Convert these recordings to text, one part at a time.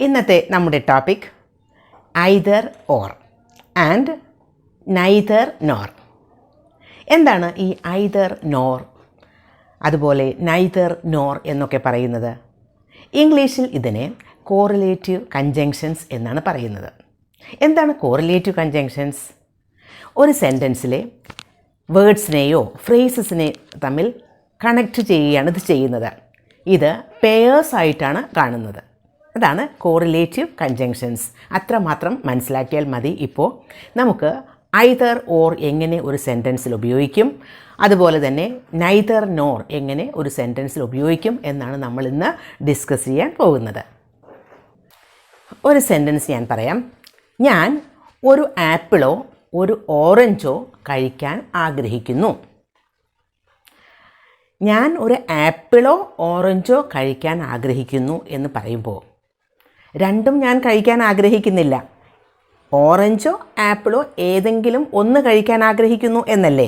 ഇന്നത്തെ നമ്മുടെ topic either or and neither nor. എന്താണ് ഈ ഐദർ നോർ അതുപോലെ നൈദർ നോർ എന്നൊക്കെ പറയുന്നത്? ഇംഗ്ലീഷിൽ ഇതിനെ കോറിലേറ്റീവ് കൺജങ്ഷൻസ് എന്നാണ് പറയുന്നത്. എന്താണ് കോറിലേറ്റീവ് കൺജങ്ഷൻസ്? ഒരു സെൻറ്റൻസിലെ വേർഡ്സിനെയോ ഫ്രേസസിനെ തമ്മിൽ കണക്റ്റ് ചെയ്യുകയാണ് ഇത് ചെയ്യുന്നത്. ഇത് പെയേഴ്സ് ആയിട്ടാണ് കാണുന്നത്. അതാണ് കോറിലേറ്റീവ് കൺജങ്ഷൻസ്. അത്രമാത്രം മനസ്സിലാക്കിയാൽ മതി. ഇപ്പോൾ നമുക്ക് ഐദർ ഓർ എങ്ങനെ ഒരു സെൻറ്റൻസിൽ ഉപയോഗിക്കും, അതുപോലെ തന്നെ നൈദർ നോർ എങ്ങനെ ഒരു സെൻറ്റൻസിൽ ഉപയോഗിക്കും എന്നാണ് നമ്മൾ ഇന്ന് ഡിസ്കസ് ചെയ്യാൻ പോകുന്നത്. ഒരു സെൻറ്റൻസ് ഞാൻ പറയാം. ഞാൻ ഒരു ആപ്പിളോ ഒരു ഓറഞ്ചോ കഴിക്കാൻ ആഗ്രഹിക്കുന്നു. ഞാൻ ഒരു ആപ്പിളോ ഓറഞ്ചോ കഴിക്കാൻ ആഗ്രഹിക്കുന്നു എന്ന് പറയുമ്പോൾ രണ്ടും ഞാൻ കഴിക്കാൻ ആഗ്രഹിക്കുന്നില്ല. ഓറഞ്ചോ ആപ്പിളോ ഏതെങ്കിലും ഒന്ന് കഴിക്കാൻ ആഗ്രഹിക്കുന്നു എന്നല്ലേ?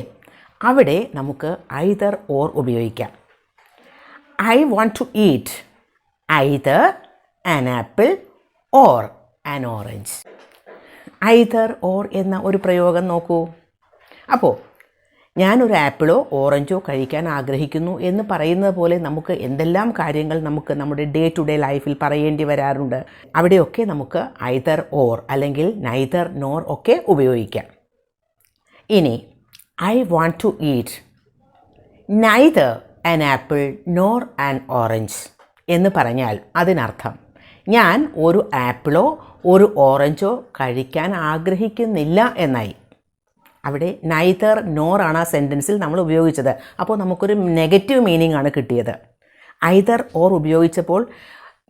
അവിടെ നമുക്ക് ഐദർ ഓർ ഉപയോഗിക്കാം. I want to eat either an apple or an orange. Either or എന്ന ഒരു പ്രയോഗം നോക്കൂ. അപ്പോൾ ഞാനൊരു ആപ്പിളോ ഓറഞ്ചോ കഴിക്കാൻ ആഗ്രഹിക്കുന്നു എന്ന് പറയുന്നത് പോലെ നമുക്ക് എന്തെല്ലാം കാര്യങ്ങൾ നമുക്ക് നമ്മുടെ ഡേ ടു ഡേ ലൈഫിൽ പറയേണ്ടി വരാറുണ്ട്. അവിടെയൊക്കെ നമുക്ക് ഐദർ ഓർ അല്ലെങ്കിൽ നൈദർ നോർ ഒക്കെ ഉപയോഗിക്കാം. ഇനി I want to eat neither an apple nor an orange എന്ന് പറഞ്ഞാൽ അതിനർത്ഥം ഞാൻ ഒരു ആപ്പിളോ ഒരു ഓറഞ്ചോ കഴിക്കാൻ ആഗ്രഹിക്കുന്നില്ല എന്നായി. അവിടെ നൈദർ നോർ ആണ് ആ സെൻറ്റൻസിൽ നമ്മൾ ഉപയോഗിച്ചത്. അപ്പോൾ നമുക്കൊരു നെഗറ്റീവ് മീനിങ് ആണ് കിട്ടിയത്. ഐദർ ഓർ ഉപയോഗിച്ചപ്പോൾ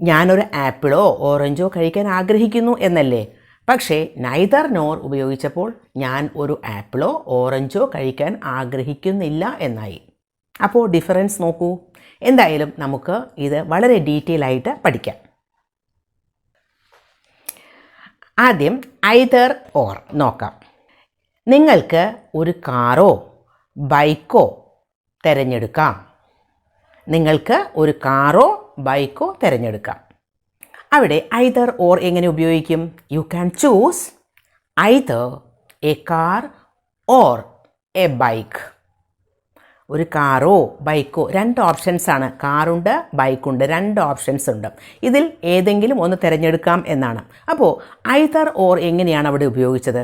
ഞാനൊരു ആപ്പിളോ ഓറഞ്ചോ കഴിക്കാൻ ആഗ്രഹിക്കുന്നു എന്നല്ലേ? പക്ഷേ നൈദർ നോർ ഉപയോഗിച്ചപ്പോൾ ഞാൻ ഒരു ആപ്പിളോ ഓറഞ്ചോ കഴിക്കാൻ ആഗ്രഹിക്കുന്നില്ല എന്നായി. അപ്പോൾ ഡിഫറൻസ് നോക്കൂ. എന്തായാലും നമുക്ക് ഇത് വളരെ ഡീറ്റെയിൽ ആയിട്ട് പഠിക്കാം. ആദ്യം ഐദർ ഓർ നോക്കാം. നിങ്ങൾക്ക് ഒരു കാറോ ബൈക്കോ തിരഞ്ഞെടുക്കാം. നിങ്ങൾക്ക് ഒരു കാറോ ബൈക്കോ തിരഞ്ഞെടുക്കാം. അവിടെ ഐദർ ഓർ എങ്ങനെ ഉപയോഗിക്കും? You can choose either a car or a bike. ഒരു കാറോ ബൈക്കോ രണ്ട് ഓപ്ഷൻസാണ്. കാറുണ്ട്, ബൈക്കുണ്ട്, രണ്ട് ഓപ്ഷൻസ് ഉണ്ട്. ഇതിൽ ഏതെങ്കിലും ഒന്ന് തിരഞ്ഞെടുക്കാം എന്നാണ്. അപ്പോൾ ഐദർ ഓർ എങ്ങനെയാണ് അവിടെ ഉപയോഗിച്ചത്?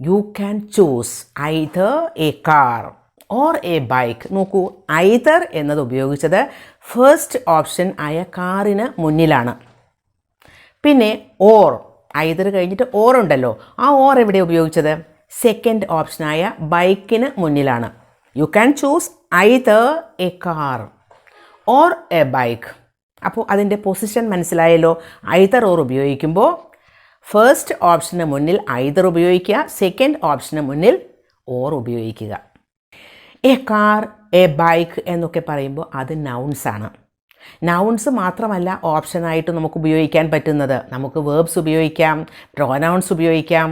You can choose either a car or a bike. നോക്കൂ, ഐദർ എന്നത് ഉപയോഗിച്ചത് ഫസ്റ്റ് ഓപ്ഷൻ ആയ കാറിന് മുന്നിലാണ്. പിന്നെ ഓർ, ഐദർ കഴിഞ്ഞിട്ട് ഓർ ഉണ്ടല്ലോ, ആ ഓർ എവിടെ ഉപയോഗിച്ചത്? സെക്കൻഡ് ഓപ്ഷനായ ബൈക്കിന് മുന്നിലാണ്. You can choose either a car or a bike. അപ്പോൾ അതിൻ്റെ പൊസിഷൻ മനസ്സിലായല്ലോ. ഐദർ ഓർ ഉപയോഗിക്കുമ്പോൾ ഫസ്റ്റ് ഓപ്ഷന് മുന്നിൽ ഐദർ ഉപയോഗിക്കുക, സെക്കൻഡ് ഓപ്ഷന് മുന്നിൽ ഓർ ഉപയോഗിക്കുക. എ കാർ, എ ബൈക്ക് എന്നൊക്കെ പറയുമ്പോൾ അത് നൗൺസാണ്. നൗൺസ് മാത്രമല്ല ഓപ്ഷനായിട്ട് നമുക്ക് ഉപയോഗിക്കാൻ പറ്റുന്നത്. നമുക്ക് വേർബ്സ് ഉപയോഗിക്കാം, പ്രോനൗൺസ് ഉപയോഗിക്കാം,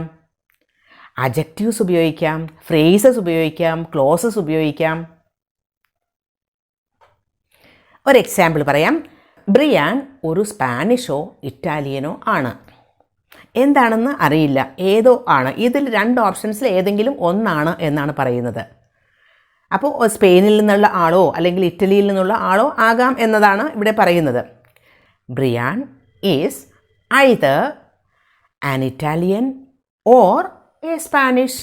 അഡ്ജക്റ്റീവ്സ് ഉപയോഗിക്കാം, ഫ്രേസസ് ഉപയോഗിക്കാം, ക്ലോസസ് ഉപയോഗിക്കാം. ഒരു എക്സാമ്പിൾ പറയാം. ബ്രിയാൻ ഒരു സ്പാനിഷോ ഇറ്റാലിയനോ ആണ്. എന്താണെന്ന് അറിയില്ല, ഏതോ ആണ്. ഇതിൽ രണ്ട് ഓപ്ഷൻസിൽ ഏതെങ്കിലും ഒന്നാണ് എന്നാണ് പറയുന്നത്. അപ്പോൾ സ്പെയിനിൽ നിന്നുള്ള ആളോ അല്ലെങ്കിൽ ഇറ്റലിയിൽ നിന്നുള്ള ആളോ ആകാം എന്നതാണ് ഇവിടെ പറയുന്നത്. Brian is either an Italian or A Spanish.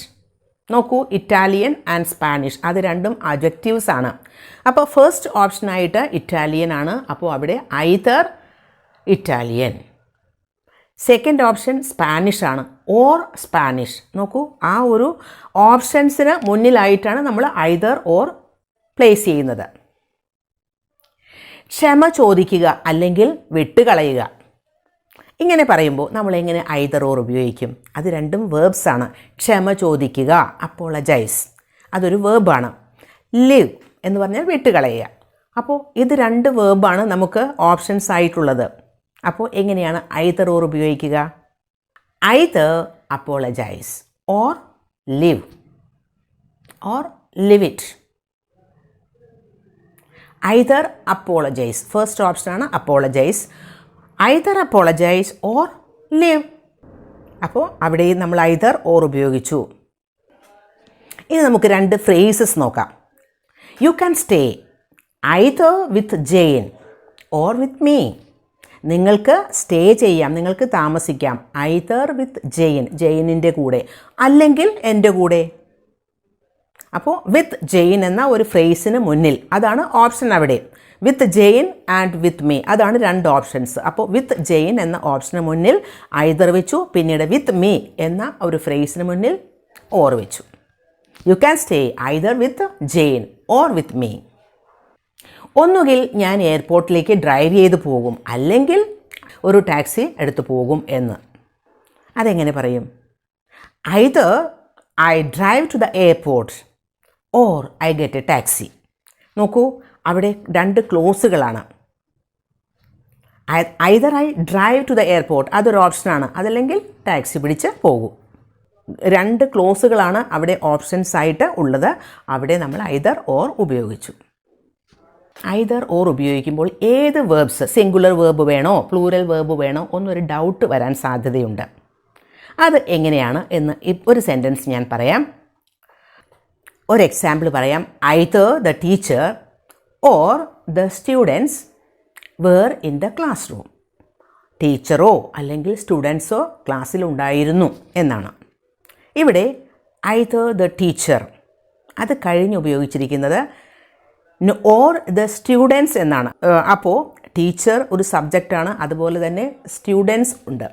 നോക്കൂ, ഇറ്റാലിയൻ ആൻഡ് സ്പാനിഷ് അത് രണ്ടും അഡ്ജക്റ്റീവ്സ് ആണ്. അപ്പോൾ ഫസ്റ്റ് ഓപ്ഷനായിട്ട് ഇറ്റാലിയൻ ആണ്. അപ്പോൾ അവിടെ either Italian. Second option Spanish ആണ്, ഓർ സ്പാനിഷ്. നോക്കൂ, ആ ഒരു ഓപ്ഷൻസിന് മുന്നിലായിട്ടാണ് നമ്മൾ ഐദർ ഓർ പ്ലേസ് ചെയ്യുന്നത്. ക്ഷമ ചോദിക്കുക അല്ലെങ്കിൽ വിട്ടുകളയുക. ഇങ്ങനെ പറയുമ്പോൾ നമ്മൾ എങ്ങനെ ഐദർ ഓർ ഉപയോഗിക്കും? അത് രണ്ടും വേർബ്സ് ആണ്. ക്ഷമ ചോദിക്കുക, അപ്പോളജൈസ്, അതൊരു വേർബാണ്. ലിവ് എന്ന് പറഞ്ഞാൽ വിട്ടുകളയുക. അപ്പോൾ ഇത് രണ്ട് വേർബാണ് നമുക്ക് ഓപ്ഷൻസ് ആയിട്ടുള്ളത്. അപ്പോൾ എങ്ങനെയാണ് ഐദർ ഓർ ഉപയോഗിക്കുക? Either apologise or leave or leave it. Either apologise, first ഓപ്ഷനാണ് apologise. Either apologise or leave. അപ്പോൾ അവിടെയും നമ്മൾ ഐദർ ഓർ ഉപയോഗിച്ചു. ഇനി നമുക്ക് രണ്ട് ഫ്രേസസ് നോക്കാം. You can stay either with Jane or with me. നിങ്ങൾക്ക് സ്റ്റേ ചെയ്യാം, നിങ്ങൾക്ക് താമസിക്കാം ഐദർ വിത്ത് ജെയിൻ, ജെയിനിൻ്റെ കൂടെ, അല്ലെങ്കിൽ എൻ്റെ കൂടെ. അപ്പോൾ വിത്ത് ജെയിൻ എന്ന ഒരു ഫ്രേസിന് മുന്നിൽ അതാണ് ഓപ്ഷൻ അവിടെ. വിത്ത് ജെയിൻ ആൻഡ് വിത്ത് മീ അതാണ് രണ്ട് ഓപ്ഷൻസ്. അപ്പോൾ വിത്ത് ജെയിൻ എന്ന ഓപ്ഷന് മുന്നിൽ ഐദർ വെച്ചു, പിന്നീട് വിത്ത് മീ എന്ന ഒരു ഫ്രേസിന് മുന്നിൽ ഓർ വെച്ചു. You can stay either with Jane or with me. ഒന്നുകിൽ ഞാൻ എയർപോർട്ടിലേക്ക് ഡ്രൈവ് ചെയ്ത് പോകും, അല്ലെങ്കിൽ ഒരു ടാക്സി എടുത്തു പോകും എന്ന്. അതെങ്ങനെ പറയും? Either I drive to the airport or I get a taxi. നോക്കൂ, അവിടെ രണ്ട് ക്ലോസുകളാണ്. Either I drive to the airport അതൊരു ഓപ്ഷനാണ്, അതല്ലെങ്കിൽ ടാക്സി പിടിച്ച് പോകും. രണ്ട് ക്ലോസുകളാണ് അവിടെ ഓപ്ഷൻസ് ആയിട്ട് ഉള്ളത്. അവിടെ നമ്മൾ ഐദർ ഓർ ഉപയോഗിച്ചു. ഐദർ ഓർ ഉപയോഗിക്കുമ്പോൾ ഏത് വേർബ്സ്, സിംഗുലർ വേർബ് വേണോ പ്ലൂറൽ വേർബ് വേണോ എന്നൊരു ഡൗട്ട് വരാൻ സാധ്യതയുണ്ട്. അത് എങ്ങനെയാണ് എന്ന് ഒരു സെൻറ്റൻസ് ഞാൻ പറയാം. ഒരു എക്സാമ്പിൾ പറയാം. Either the teacher or the students were in the class room. ടീച്ചറോ അല്ലെങ്കിൽ സ്റ്റുഡൻസോ ക്ലാസ്സിലുണ്ടായിരുന്നു എന്നാണ്. ഇവിടെ ഐദർ ദ ടീച്ചർ അത് കഴിഞ്ഞ് ഉപയോഗിച്ചിരിക്കുന്നത് ഓർ ദ സ്റ്റുഡൻസ് എന്നാണ്. അപ്പോൾ ടീച്ചർ ഒരു സബ്ജക്റ്റാണ്, അതുപോലെ തന്നെ സ്റ്റുഡൻസ് ഉണ്ട്.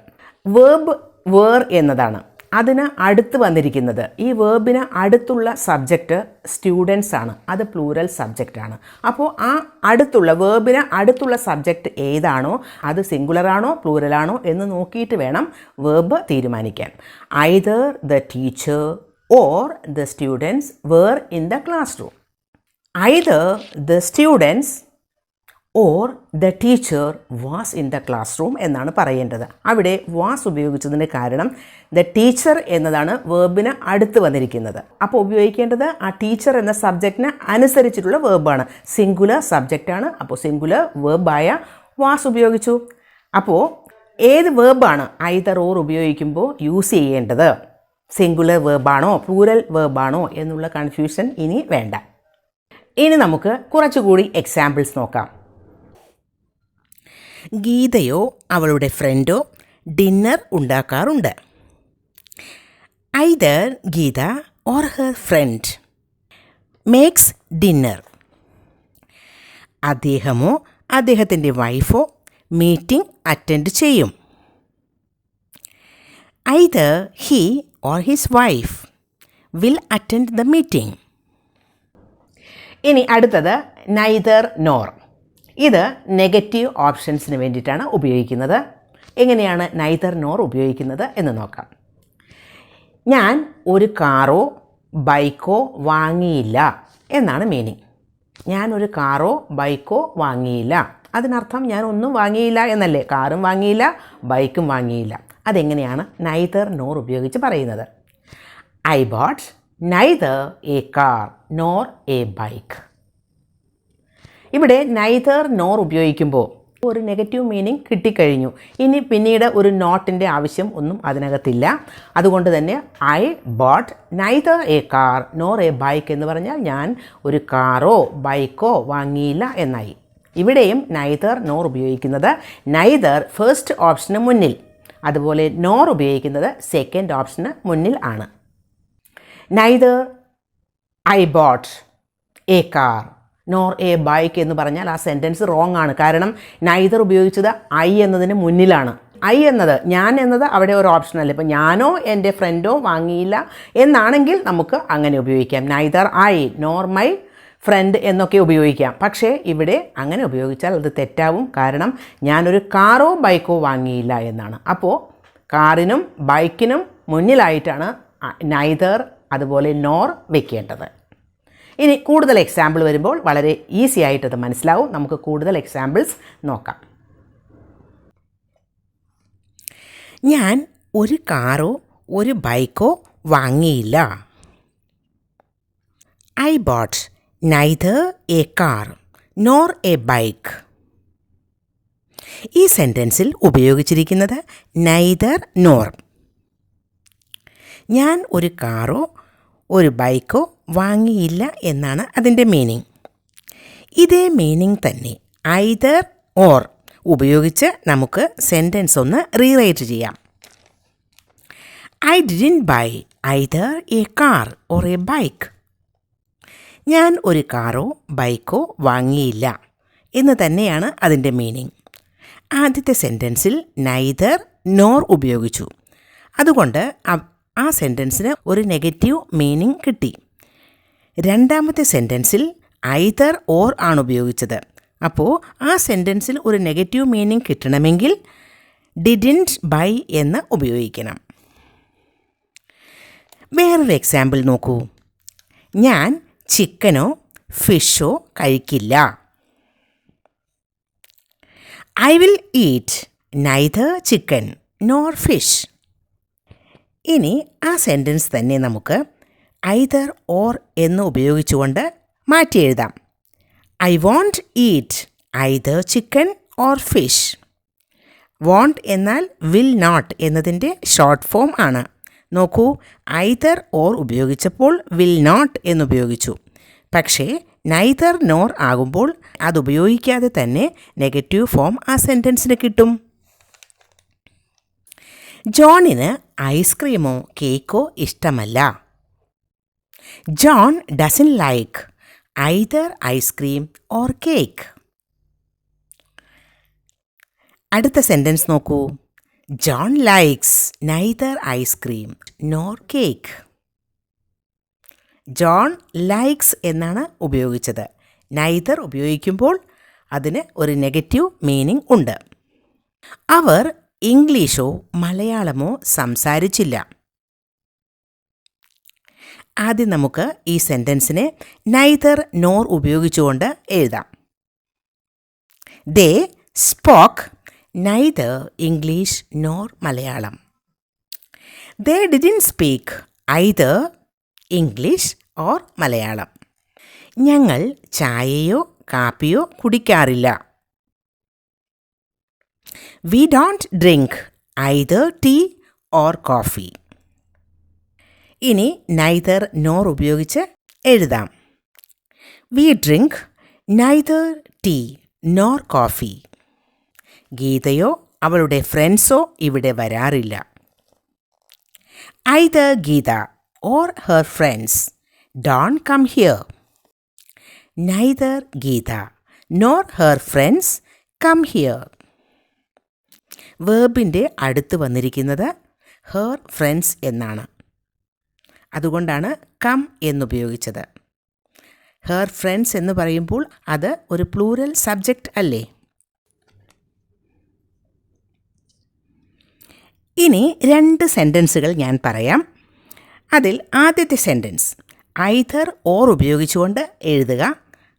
വേർബ് വേർ എന്നതാണ്. അതിന് അടുത്ത് വന്നിരിക്കുന്നത്, ഈ വേർബിന് അടുത്തുള്ള സബ്ജക്റ്റ് സ്റ്റുഡൻസ് ആണ്, അത് പ്ലൂറൽ സബ്ജക്റ്റാണ്. അപ്പോൾ ആ അടുത്തുള്ള വേർബിന് അടുത്തുള്ള സബ്ജക്റ്റ് ഏതാണോ അത് സിംഗുലറാണോ പ്ലൂറലാണോ എന്ന് നോക്കിയിട്ട് വേണം വേർബ് തീരുമാനിക്കാൻ. Either the teacher or the students were in the class room. Either the students or the teacher was in the class room എന്നാണ് പറയേണ്ടത്. അവിടെ വാസ് ഉപയോഗിച്ചതിന് കാരണം ദ ടീച്ചർ എന്നതാണ് വേർബിന് അടുത്ത് വന്നിരിക്കുന്നത്. അപ്പോൾ ഉപയോഗിക്കേണ്ടത് ആ ടീച്ചർ എന്ന സബ്ജക്റ്റിന് അനുസരിച്ചിട്ടുള്ള വേർബാണ്. സിംഗുലർ സബ്ജക്റ്റാണ്, അപ്പോൾ സിംഗുലർ വേർബായ വാസ് ഉപയോഗിച്ചു. അപ്പോൾ ഏത് വേർബാണ് ഐദർ ഓർ ഉപയോഗിക്കുമ്പോൾ യൂസ് ചെയ്യേണ്ടത്? സിംഗുലർ വേർബാണോ പ്ലൂറൽ വേർബാണോ എന്നുള്ള കൺഫ്യൂഷൻ ഇനി വേണ്ട. ഇനി നമുക്ക് കുറച്ചുകൂടി എക്സാമ്പിൾസ് നോക്കാം. ഗീതയോ അവളുടെ ഫ്രണ്ടോ ഡിന്നർ ഉണ്ടാക്കാറുണ്ട്. Either Geetha or her friend makes dinner. അദ്ദേഹമോ അദ്ദേഹത്തിൻ്റെ വൈഫോ മീറ്റിംഗ് അറ്റൻഡ് ചെയ്യും. Either he or his wife will attend the meeting. ഇനി അടുത്തത് നൈദർ നോർ. ഇത് നെഗറ്റീവ് ഓപ്ഷൻസിന് വേണ്ടിയിട്ടാണ് ഉപയോഗിക്കുന്നത്. എങ്ങനെയാണ് നൈദർ നോർ ഉപയോഗിക്കുന്നത് എന്ന് നോക്കാം. ഞാൻ ഒരു കാറോ ബൈക്കോ വാങ്ങിയില്ല എന്നാണ് മീനിങ്. ഞാനൊരു കാറോ ബൈക്കോ വാങ്ങിയില്ല, അതിനർത്ഥം ഞാൻ ഒന്നും വാങ്ങിയില്ല എന്നല്ലേ. കാറും വാങ്ങിയില്ല, ബൈക്കും വാങ്ങിയില്ല. അതെങ്ങനെയാണ് നൈദർ നോർ ഉപയോഗിച്ച് പറയുന്നത്? I bought neither a car nor a bike. ഇവിടെ നൈദർ നോർ ഉപയോഗിക്കുമ്പോൾ ഒരു നെഗറ്റീവ് മീനിങ് കിട്ടിക്കഴിഞ്ഞു. ഇനി പിന്നീട് ഒരു നോട്ടിൻ്റെ ആവശ്യം ഒന്നും അതിനകത്തില്ല. അതുകൊണ്ട് തന്നെ I bought neither a car nor a bike എന്ന് പറഞ്ഞാൽ ഞാൻ ഒരു കാറോ ബൈക്കോ വാങ്ങിയില്ല എന്നായി. ഇവിടെയും നൈദർ നോർ ഉപയോഗിക്കുന്നത് നൈദർ ഫസ്റ്റ് ഓപ്ഷന് മുന്നിൽ, അതുപോലെ നോർ ഉപയോഗിക്കുന്നത് സെക്കൻഡ് ഓപ്ഷന് മുന്നിൽ ആണ്. Neither I boat A car nor a bike എന്ന് പറഞ്ഞാൽ ആ സെൻറ്റൻസ് റോങ് ആണ്. കാരണം നൈദർ ഉപയോഗിച്ചത് ഐ എന്നതിന് മുന്നിലാണ്. ഐ എന്നത് ഞാൻ എന്നത് അവിടെ ഒരു ഓപ്ഷനല്ല. ഇപ്പം ഞാനോ എൻ്റെ ഫ്രണ്ടോ വാങ്ങിയില്ല എന്നാണെങ്കിൽ നമുക്ക് അങ്ങനെ ഉപയോഗിക്കാം. Neither I nor my friend എന്നൊക്കെ ഉപയോഗിക്കാം. പക്ഷേ ഇവിടെ അങ്ങനെ ഉപയോഗിച്ചാൽ അത് തെറ്റാവും. കാരണം ഞാനൊരു കാറോ ബൈക്കോ വാങ്ങിയില്ല എന്നാണ്. അപ്പോൾ കാറിനും ബൈക്കിനും മുന്നിലായിട്ടാണ് നൈദർ അതുപോലെ നോർ വെക്കേണ്ടത്. ഇനി കൂടുതൽ എക്സാമ്പിൾ വരുമ്പോൾ വളരെ ഈസി ആയിട്ടത് മനസ്സിലാവും. നമുക്ക് കൂടുതൽ എക്സാമ്പിൾസ് നോക്കാം. ഞാൻ ഒരു കാറോ ഒരു ബൈക്കോ വാങ്ങിയില്ല. I bought neither a car nor a bike. ഈ സെൻറ്റൻസിൽ ഉപയോഗിച്ചിരിക്കുന്നത് നൈദർ നോർ. ഞാൻ ഒരു കാറോ ഒരു ബൈക്കോ വാങ്ങിയില്ല എന്നാണ് അതിൻ്റെ മീനിങ്. ഇതേ മീനിങ് തന്നെ ഐദർ ഓർ ഉപയോഗിച്ച് നമുക്ക് സെൻറ്റൻസ് ഒന്ന് റീറൈറ്റ് ചെയ്യാം. I didn't buy either a car or a bike. ഞാൻ ഒരു കാറോ ബൈക്കോ വാങ്ങിയില്ല എന്ന് തന്നെയാണ് അതിൻ്റെ മീനിങ്. ആദ്യത്തെ സെൻറ്റൻസിൽ നൈദർ നോർ ഉപയോഗിച്ചു. അതുകൊണ്ട് ആ സെൻറ്റൻസിന് ഒരു നെഗറ്റീവ് മീനിങ് കിട്ടി. രണ്ടാമത്തെ സെൻറ്റൻസിൽ ഐദർ ഓർ ആണ് ഉപയോഗിച്ചത്. അപ്പോൾ ആ സെൻറ്റൻസിൽ ഒരു നെഗറ്റീവ് മീനിങ് കിട്ടണമെങ്കിൽ ഡിഡിൻറ്റ് ബൈ എന്ന് ഉപയോഗിക്കണം. വേറൊരു എക്സാമ്പിൾ നോക്കൂ. ഞാൻ ചിക്കനോ ഫിഷോ കഴിക്കില്ല. I will eat neither chicken nor fish. ഇനി ആ സെൻറ്റൻസ് തന്നെ നമുക്ക് ഐദർ ഓർ എന്ന് ഉപയോഗിച്ചുകൊണ്ട് മാറ്റി എഴുതാം. I won't eat either chicken or fish. Won't എന്നാൽ വിൽ നോട്ട് എന്നതിൻ്റെ ഷോർട്ട് ഫോം ആണ്. നോക്കൂ, ഐദർ ഓർ ഉപയോഗിച്ചപ്പോൾ വിൽ നോട്ട് എന്നുപയോഗിച്ചു. പക്ഷേ നൈദർ നോർ ആകുമ്പോൾ അതുപയോഗിക്കാതെ തന്നെ നെഗറ്റീവ് ഫോം ആ സെൻറ്റൻസിന് കിട്ടും. ജോണിന് ഐസ്ക്രീമോ കേക്കോ ഇഷ്ടമല്ല. John doesn't like either ice cream or cake. അടുത്ത സെൻറ്റൻസ് നോക്കൂ. John likes neither ice cream nor cake. John likes എന്നാണ് ഉപയോഗിച്ചത്. നൈദർ ഉപയോഗിക്കുമ്പോൾ അതിന് ഒരു നെഗറ്റീവ് മീനിങ് ഉണ്ട്. അവർ ഇംഗ്ലീഷോ മലയാളമോ സംസാരിച്ചില്ല. ആദ്യം നമുക്ക് ഈ സെൻറ്റൻസിനെ നൈദർ നോർ ഉപയോഗിച്ചുകൊണ്ട് എഴുതാം. They spoke neither English nor Malayalam. They didn't speak either English or Malayalam. ഞങ്ങൾ ചായയോ കാപ്പിയോ കുടിക്കാറില്ല. We don't drink either tea or coffee. ഇനി നൈദർ നോർ ഉപയോഗിച്ച് എഴുതാം. We drink neither tea nor coffee. ഗീതയോ അവളുടെ ഫ്രണ്ട്സോ ഇവിടെ വരാറില്ല. Either Geetha or her friends don't come here. Neither Geeta nor her friends come here. വേർബിൻ്റെ അടുത്ത് വന്നിരിക്കുന്നത് her friends എന്നാണ്. അതുകൊണ്ടാണ് കം എന്നുപയോഗിച്ചത്. her friends എന്ന് പറയുമ്പോൾ അത് ഒരു പ്ലൂറൽ സബ്ജക്റ്റ് അല്ലേ? ഇനി രണ്ട് സെൻറ്റൻസുകൾ ഞാൻ പറയാം. അതിൽ ആദ്യത്തെ സെൻറ്റൻസ് ഐദർ ഓർ ഉപയോഗിച്ചുകൊണ്ട് എഴുതുക.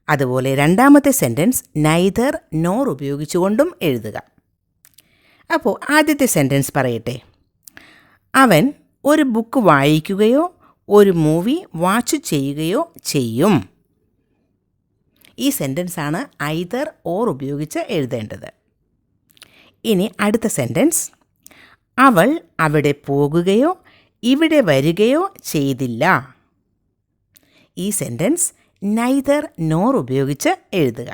അതുപോലെ രണ്ടാമത്തെ സെൻറ്റൻസ് നൈദർ നോർ ഉപയോഗിച്ചുകൊണ്ടും എഴുതുക. അപ്പോൾ ആദ്യത്തെ സെൻറ്റൻസ് പറയട്ടെ. അവൻ ഒരു ബുക്ക് വായിക്കുകയോ ഒരു മൂവി വാച്ച് ചെയ്യുകയോ ചെയ്യും. ഈ സെൻറ്റൻസാണ് ഐദർ ഓർ ഉപയോഗിച്ച് എഴുതേണ്ടത്. ഇനി അടുത്ത സെൻറ്റൻസ് അവൾ അവിടെ പോകുകയോ ഇവിടെ വരികയോ ചെയ്തില്ല. ഈ സെൻറ്റൻസ് നൈദർ നോർ ഉപയോഗിച്ച് എഴുതുക.